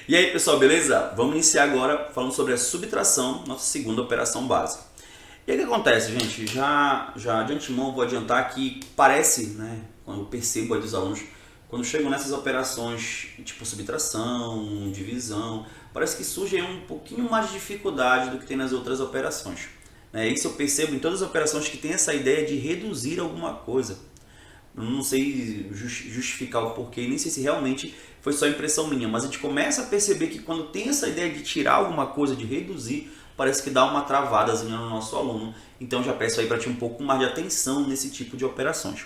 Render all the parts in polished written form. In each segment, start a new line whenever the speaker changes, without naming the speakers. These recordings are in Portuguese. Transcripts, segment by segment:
E aí, pessoal, beleza? Vamos iniciar agora falando sobre a subtração, nossa segunda operação básica. E aí o que acontece, gente? Já de antemão vou adiantar que parece, né, quando eu percebo aí dos alunos, quando chegam nessas operações tipo subtração, divisão, parece que surge aí um pouquinho mais de dificuldade do que tem nas outras operações. Isso eu percebo em todas as operações que tem essa ideia de reduzir alguma coisa. Não sei justificar o porquê, nem sei se realmente foi só impressão minha, mas a gente começa a perceber que quando tem essa ideia de tirar alguma coisa, de reduzir, parece que dá uma travadazinha no nosso aluno. Então já peço aí para ter um pouco mais de atenção nesse tipo de operações.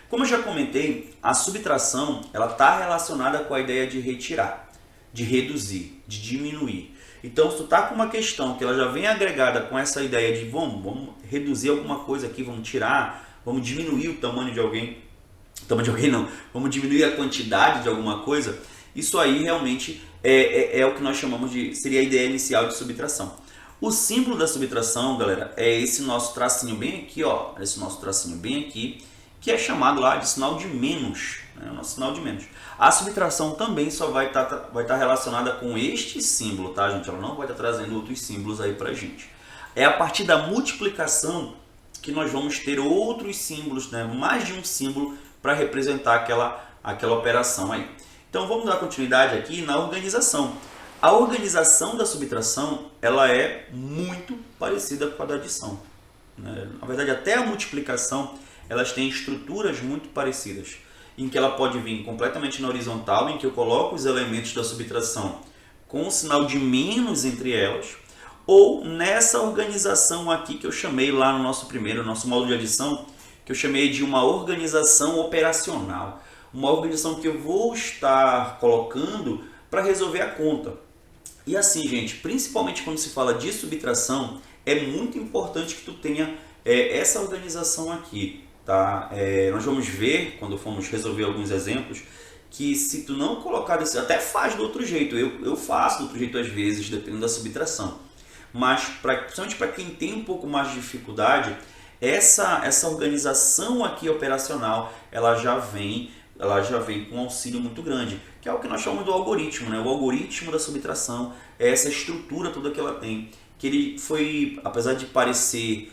Como eu já comentei, a subtração ela está relacionada com a ideia de retirar, de reduzir, de diminuir. Então, se tu está com uma questão que ela já vem agregada com essa ideia de vamos reduzir alguma coisa aqui, vamos tirar, vamos diminuir o tamanho de alguém, não, vamos diminuir a quantidade de alguma coisa, isso aí realmente é o que nós chamamos de, seria a ideia inicial de subtração. O símbolo da subtração, galera, é esse nosso tracinho bem aqui, ó, esse nosso tracinho bem aqui, que é chamado lá de sinal de menos, né, o nosso sinal de menos. A subtração também só vai estar relacionada com este símbolo, tá, gente? Ela não vai estar trazendo outros símbolos aí pra gente. É a partir da multiplicação que nós vamos ter outros símbolos, né, mais de um símbolo para representar aquela operação aí. Então vamos dar continuidade aqui na organização. A organização da subtração ela é muito parecida com a da adição, né? Na verdade, até a multiplicação elas têm estruturas muito parecidas, em que ela pode vir completamente na horizontal, em que eu coloco os elementos da subtração com o sinal de menos entre elas, ou nessa organização aqui que eu chamei lá no nosso módulo de adição, que eu chamei de uma organização operacional. Uma organização que eu vou estar colocando para resolver a conta. E assim, gente, principalmente quando se fala de subtração, é muito importante que tu tenha essa organização aqui. Tá? Nós vamos ver, quando formos resolver alguns exemplos, que se tu não colocar desse, até faz do outro jeito, eu faço do outro jeito às vezes, dependendo da subtração. Mas, principalmente para quem tem um pouco mais de dificuldade, essa organização aqui operacional, ela já vem com um auxílio muito grande, que é o que nós chamamos do algoritmo, né? O algoritmo da subtração é essa estrutura toda que ela tem, que ele foi, apesar de parecer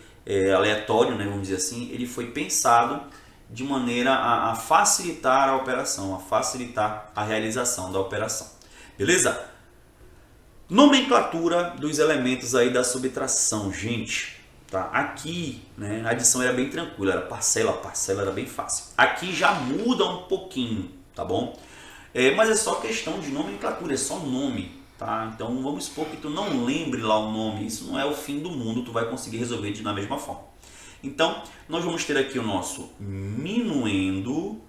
aleatório, né, vamos dizer assim, ele foi pensado de maneira a facilitar a operação, a facilitar a realização da operação. Beleza? Nomenclatura dos elementos aí da subtração, gente. Tá? Aqui, né, a adição era bem tranquila, era parcela era bem fácil. Aqui já muda um pouquinho, tá bom? Mas é só questão de nomenclatura, é só nome. Tá? Então vamos supor que tu não lembre lá o nome, isso não é o fim do mundo, tu vai conseguir resolver da mesma forma. Então nós vamos ter aqui o nosso minuendo,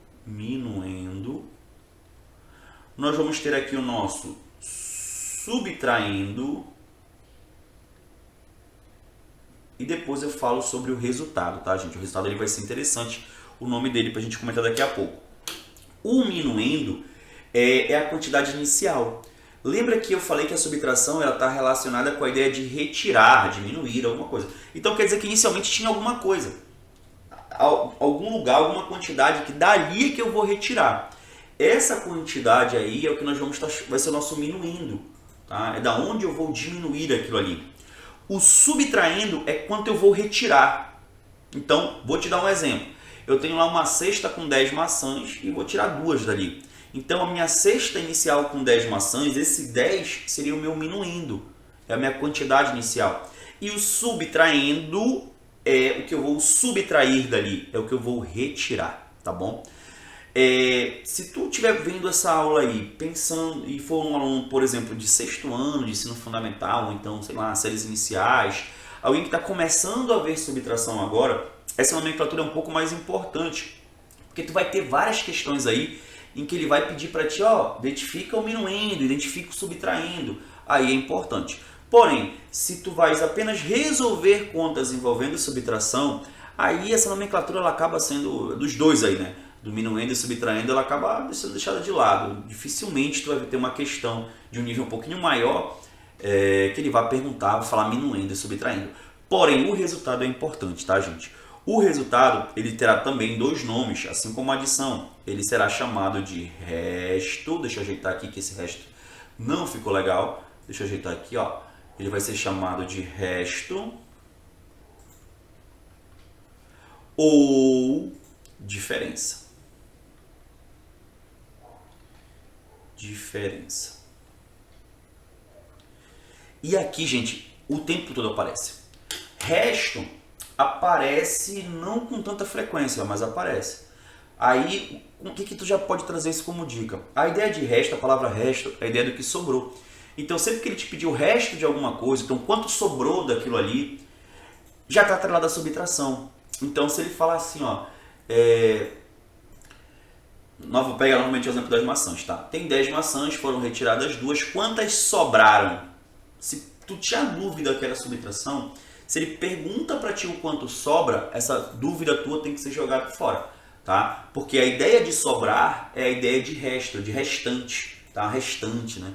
nós vamos ter aqui o nosso subtraindo, e depois eu falo sobre o resultado, tá, gente? O resultado ele vai ser interessante, o nome dele para a gente comentar daqui a pouco. O minuendo é a quantidade inicial. Lembra que eu falei que a subtração está relacionada com a ideia de retirar, diminuir alguma coisa. Então quer dizer que inicialmente tinha alguma coisa, algum lugar, alguma quantidade que dali que eu vou retirar. Essa quantidade aí é o que nós vai ser o nosso minuendo, tá? É da onde eu vou diminuir aquilo ali. O subtraindo é quanto eu vou retirar. Então vou te dar um exemplo. Eu tenho lá uma cesta com 10 maçãs e vou tirar 2 dali. Então a minha cesta inicial com 10 maçãs, esse 10 seria o meu minuendo, é a minha quantidade inicial. E o subtraindo é o que eu vou subtrair dali, é o que eu vou retirar, tá bom? Se tu estiver vendo essa aula aí, pensando, e for um aluno, por exemplo, de 6º ano, de ensino fundamental, ou então, sei lá, séries iniciais, alguém que está começando a ver subtração agora, essa nomenclatura é um pouco mais importante, porque tu vai ter várias questões aí, em que ele vai pedir para ti, ó, identifica o minuendo, identifica o subtraindo, aí é importante. Porém, se tu vais apenas resolver contas envolvendo subtração, aí essa nomenclatura ela acaba sendo, dos dois aí, né, do minuendo e subtraindo, ela acaba sendo deixada de lado. Dificilmente tu vai ter uma questão de um nível um pouquinho maior, que ele vai perguntar, vai falar minuendo e subtraindo. Porém, o resultado é importante, tá, gente? O resultado ele terá também 2 nomes, assim como a adição. Ele será chamado de resto, deixa eu ajeitar aqui que esse resto Não ficou legal. Deixa eu ajeitar aqui, ó. Ele vai ser chamado de resto ou diferença. Diferença. E aqui, gente, o tempo todo aparece. Resto aparece não com tanta frequência, mas aparece. Aí, o que tu já pode trazer isso como dica? A ideia de resto, a palavra resto, é a ideia do que sobrou. Então, sempre que ele te pediu o resto de alguma coisa, então quanto sobrou daquilo ali, já está atrelado à subtração. Então, se ele falar assim, ó, vou pegar novamente o exemplo das maçãs, tá? Tem 10 maçãs, foram retiradas 2, quantas sobraram? Se tu tinha dúvida que era subtração, se ele pergunta para ti o quanto sobra, essa dúvida tua tem que ser jogada fora, tá? Porque a ideia de sobrar é a ideia de resto, de restante, tá? Restante, né?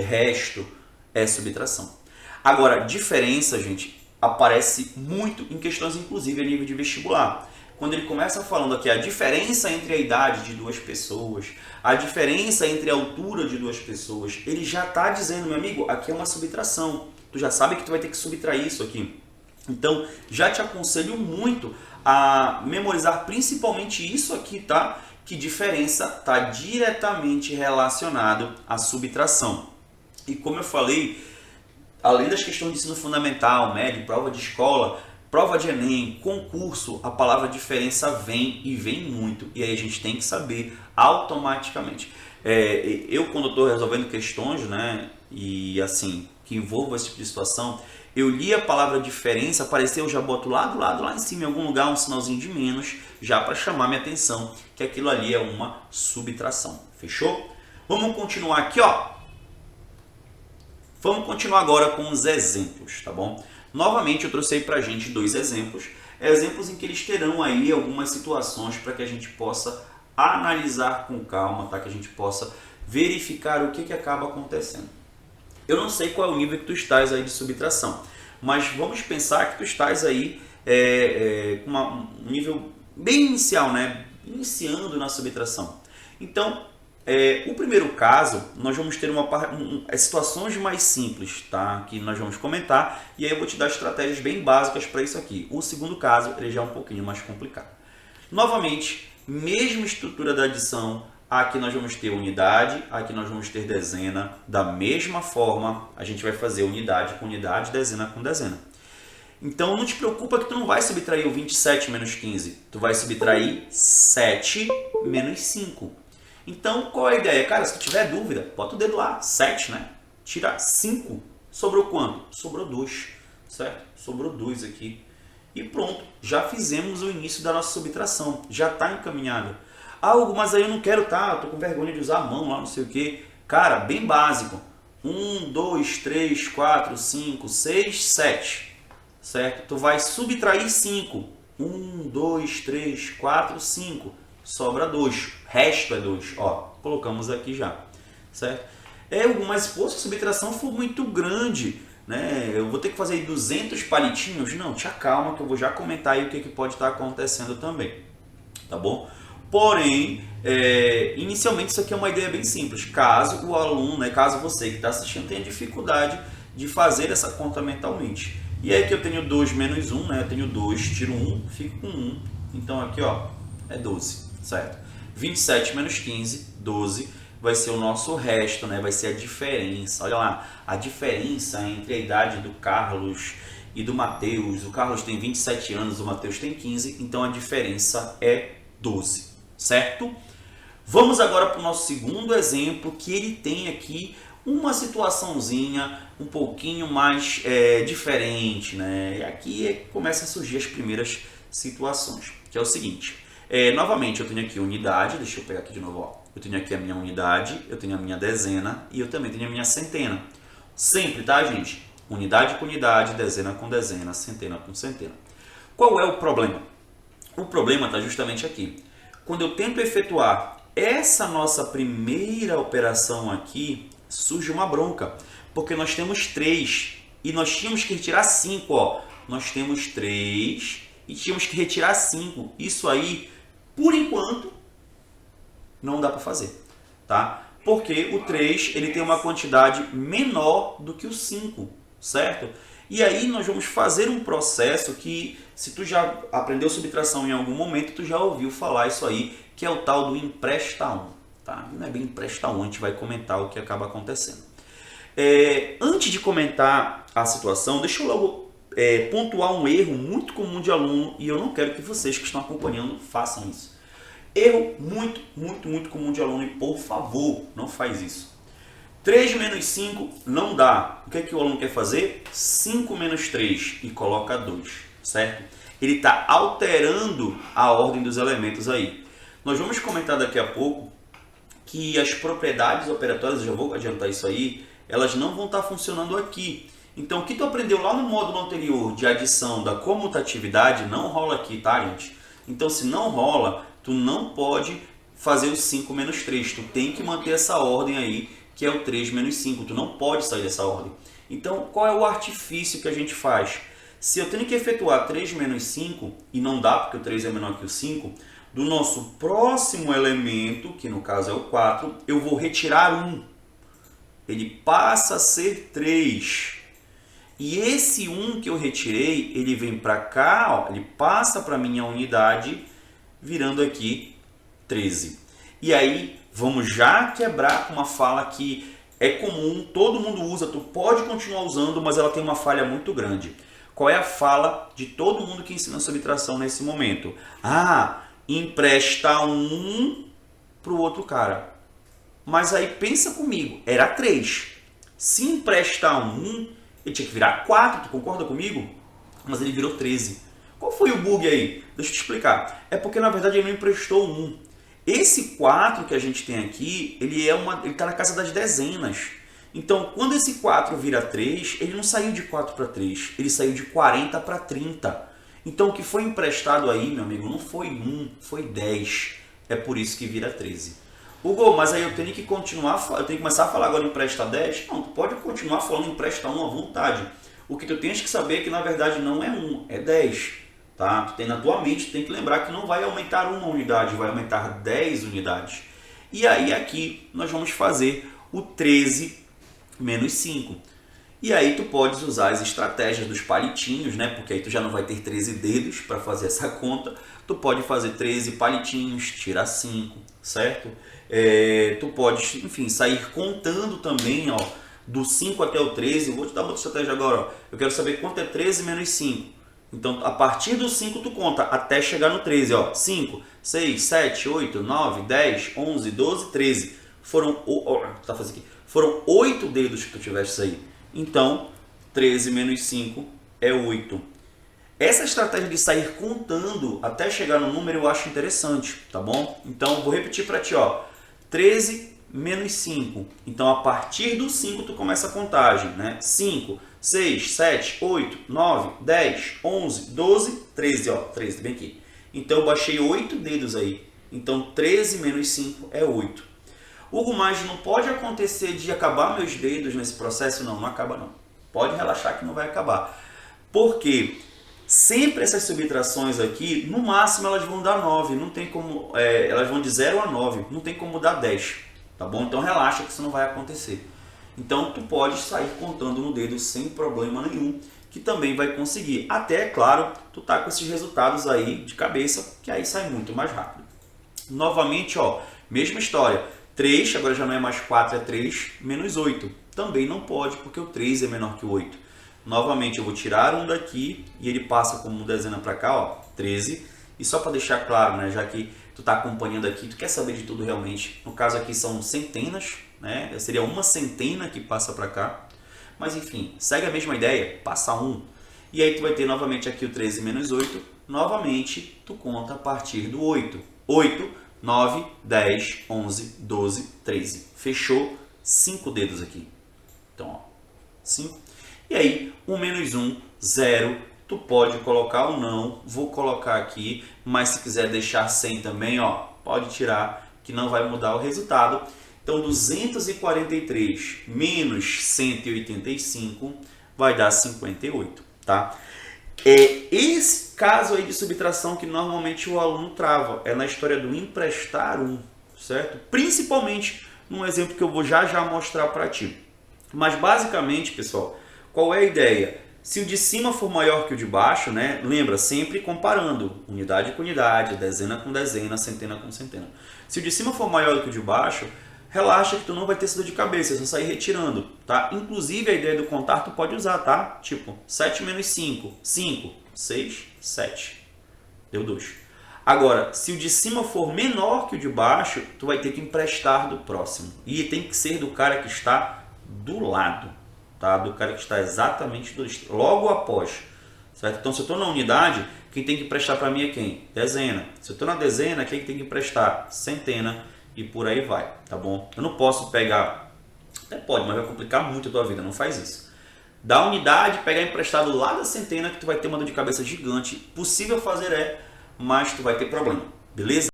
Resto é subtração. Agora, diferença, gente, aparece muito em questões, inclusive, a nível de vestibular. Quando ele começa falando aqui a diferença entre a idade de duas pessoas, a diferença entre a altura de duas pessoas, ele já está dizendo, meu amigo, aqui é uma subtração. Tu já sabe que tu vai ter que subtrair isso aqui. Então, já te aconselho muito a memorizar principalmente isso aqui, tá? Que diferença está diretamente relacionado à subtração. E como eu falei, além das questões de ensino fundamental, médio, prova de escola, prova de Enem, concurso, a palavra diferença vem e vem muito. E aí a gente tem que saber automaticamente. Eu, quando estou resolvendo questões, né, e assim, que envolvam esse tipo de situação, eu li a palavra diferença, apareceu, eu já boto lá em cima, em algum lugar, um sinalzinho de menos, já para chamar minha atenção, que aquilo ali é uma subtração. Fechou? Vamos continuar aqui, ó. Vamos continuar agora com os exemplos, tá bom? Novamente, eu trouxe aí pra gente 2 exemplos. Exemplos em que eles terão aí algumas situações para que a gente possa analisar com calma, tá? Que a gente possa verificar o que acaba acontecendo. Eu não sei qual é o nível que tu estás aí de subtração, mas vamos pensar que tu estás aí com um nível bem inicial, né? Iniciando na subtração. Então, o primeiro caso, nós vamos ter situações mais simples, tá? Que nós vamos comentar, e aí eu vou te dar estratégias bem básicas para isso aqui. O segundo caso, ele já é um pouquinho mais complicado. Novamente, mesma estrutura da adição, aqui nós vamos ter unidade, aqui nós vamos ter dezena. Da mesma forma, a gente vai fazer unidade com unidade, dezena com dezena. Então, não te preocupa que tu não vai subtrair o 27 menos 15. Tu vai subtrair 7 menos 5. Então, qual é a ideia? Cara, se tu tiver dúvida, bota o dedo lá, 7, né? Tira 5. Sobrou quanto? Sobrou 2, certo? Sobrou 2 aqui. E pronto, já fizemos o início da nossa subtração. Já está encaminhado. Algo, mas aí eu não quero, tá? Eu tô com vergonha de usar a mão lá, não sei o que. Cara, bem básico. 1, 2, 3, 4, 5, 6, 7. Certo? Tu vai subtrair 5. 1, 2, 3, 4, 5. Sobra 2. Resto é 2. Ó, colocamos aqui já. Certo? Mas pô, se a subtração for muito grande, né? Eu vou ter que fazer 200 palitinhos? Não, te acalma que eu vou já comentar aí o que pode estar acontecendo também. Tá bom? Porém, inicialmente isso aqui é uma ideia bem simples. Caso o aluno, né, caso você que está assistindo tenha dificuldade de fazer essa conta mentalmente. E aí que eu tenho 2 menos 1, né? Eu tenho 2, tiro 1, fico com 1. Então aqui, ó, é 12, certo? 27 menos 15, 12, vai ser o nosso resto, né? Vai ser a diferença. Olha lá, a diferença entre a idade do Carlos e do Mateus. O Carlos tem 27 anos, o Mateus tem 15, então a diferença é 12, certo? Vamos agora para o nosso segundo exemplo, que ele tem aqui uma situaçãozinha um pouquinho mais diferente, né? E aqui começam a surgir as primeiras situações, que é o seguinte. Novamente, eu tenho aqui unidade, deixa eu pegar aqui de novo, ó. Eu tenho aqui a minha unidade, eu tenho a minha dezena e eu também tenho a minha centena. Sempre, tá, gente? Unidade com unidade, dezena com dezena, centena com centena. Qual é o problema? O problema está justamente aqui. Quando eu tento efetuar essa nossa primeira operação aqui, surge uma bronca, porque nós temos 3 e nós tínhamos que retirar 5, ó. Nós temos 3 e tínhamos que retirar 5. Isso aí, por enquanto, não dá para fazer, tá? Porque o 3 ele tem uma quantidade menor do que o 5, certo? E aí nós vamos fazer um processo que, se tu já aprendeu subtração em algum momento, tu já ouviu falar isso aí, que é o tal do empresta 1. Tá? Não é bem empresta 1, a gente vai comentar o que acaba acontecendo. Antes de comentar a situação, deixa eu logo pontuar um erro muito comum de aluno, e eu não quero que vocês que estão acompanhando façam isso. Erro muito, muito, muito comum de aluno, e por favor, não faz isso. 3 menos 5 não dá. O que é que o aluno quer fazer? 5 menos 3 e coloca 2, certo? Ele está alterando a ordem dos elementos aí. Nós vamos comentar daqui a pouco que as propriedades operatórias, eu já vou adiantar isso aí, elas não vão estar funcionando aqui. Então, o que tu aprendeu lá no módulo anterior de adição da comutatividade não rola aqui, tá, gente? Então, se não rola, tu não pode fazer o 5 menos 3. Tu tem que manter essa ordem aí, que é o 3 menos 5. Tu não pode sair dessa ordem. Então, qual é o artifício que a gente faz? Se eu tenho que efetuar 3 menos 5, e não dá porque o 3 é menor que o 5, do nosso próximo elemento, que no caso é o 4, eu vou retirar 1. Ele passa a ser 3. E esse 1 que eu retirei, ele vem para cá, ó, ele passa para a minha unidade, virando aqui 13. E aí, vamos já quebrar com uma fala que é comum, todo mundo usa, tu pode continuar usando, mas ela tem uma falha muito grande. Qual é a fala de todo mundo que ensina subtração nesse momento? Ah, empresta 1 para o outro cara. Mas aí pensa comigo, era 3. Se emprestar 1, ele tinha que virar 4, tu concorda comigo? Mas ele virou 13. Qual foi o bug aí? Deixa eu te explicar. É porque na verdade ele não emprestou 1. Esse 4 que a gente tem aqui, ele está na casa das dezenas. Então, quando esse 4 vira 3, ele não saiu de 4 para 3, ele saiu de 40 para 30. Então, o que foi emprestado aí, meu amigo, não foi 1, foi 10. É por isso que vira 13. Hugo, mas aí eu tenho que começar a falar agora empresta 10? Não, tu pode continuar falando empresta 1 à vontade. O que tu tens que saber é que, na verdade, não é 1, é 10. Tá? Tu tem na tua mente, tu tem que lembrar que não vai aumentar 1 unidade, vai aumentar 10 unidades. E aí aqui nós vamos fazer o 13 menos 5. E aí tu podes usar as estratégias dos palitinhos, né? Porque aí tu já não vai ter 13 dedos para fazer essa conta. Tu pode fazer 13 palitinhos, tirar 5, certo? Tu pode, enfim, sair contando também, ó, do 5 até o 13. Vou te dar outra estratégia agora, ó. Eu quero saber quanto é 13 menos 5. Então, a partir do 5 tu conta até chegar no 13, ó. 5, 6, 7, 8, 9, 10, 11, 12, 13. Foram 8 dedos que tu tiveste aí. Então, 13 menos 5 é 8. Essa estratégia de sair contando até chegar no número eu acho interessante, tá bom? Então, vou repetir para ti, ó. 13 menos 5. Então, a partir do 5 tu começa a contagem, né? 5, 6, 7, 8, 9, 10, 11, 12, 13, ó. 13, bem aqui. Então, eu baixei 8 dedos aí. Então, 13 menos 5 é 8. Hugo, mas não pode acontecer de acabar meus dedos nesse processo? Não, não acaba não. Pode relaxar que não vai acabar. Por quê? Sempre essas subtrações aqui, no máximo elas vão dar 9. Não tem como, elas vão de 0 a 9. Não tem como dar 10. Tá bom? Então relaxa que isso não vai acontecer. Então tu pode sair contando no dedo sem problema nenhum, que também vai conseguir. Até, é claro, tu tá com esses resultados aí de cabeça, que aí sai muito mais rápido. Novamente, ó, mesma história. 3, agora já não é mais 4, é 3, menos 8. Também não pode, porque o 3 é menor que o 8. Novamente, eu vou tirar um daqui e ele passa como dezena para cá, ó, 13. E só para deixar claro, né, já que tu está acompanhando aqui, tu quer saber de tudo realmente. No caso aqui são centenas, né? Seria uma centena que passa para cá. Mas enfim, segue a mesma ideia, passa 1. E aí tu vai ter novamente aqui o 13 menos 8. Novamente, tu conta a partir do 8. 8, 9, 10, 11, 12, 13. Fechou 5 dedos aqui. Então, ó, 5. E aí, 1 menos 1, 0. Tu pode colocar ou não. Vou colocar aqui, mas se quiser deixar 100 também, ó, pode tirar, que não vai mudar o resultado. Então, 243 menos 185 vai dar 58, tá? Esse caso aí de subtração que normalmente o aluno trava é na história do emprestar 1, certo? Principalmente num exemplo que eu vou já mostrar para ti. Mas basicamente, pessoal, qual é a ideia? Se o de cima for maior que o de baixo, né, lembra, sempre comparando unidade com unidade, dezena com dezena, centena com centena. Se o de cima for maior do que o de baixo, relaxa que tu não vai ter dor de cabeça, é só sair retirando, tá? Inclusive a ideia do contar tu pode usar, tá? Tipo, 7 menos 5, 5, 6, 7. Deu 2. Agora, se o de cima for menor que o de baixo, tu vai ter que emprestar do próximo. E tem que ser do cara que está do lado, tá? Do cara que está exatamente logo após, certo? Então, se eu estou na unidade, quem tem que emprestar para mim é quem? Dezena. Se eu estou na dezena, quem tem que emprestar? Centena. E por aí vai, tá bom? Eu não posso pegar, até pode, mas vai complicar muito a tua vida, não faz isso. Da unidade, pegar emprestado lá da centena, que tu vai ter uma dor de cabeça gigante. Possível fazer mas tu vai ter problema, beleza?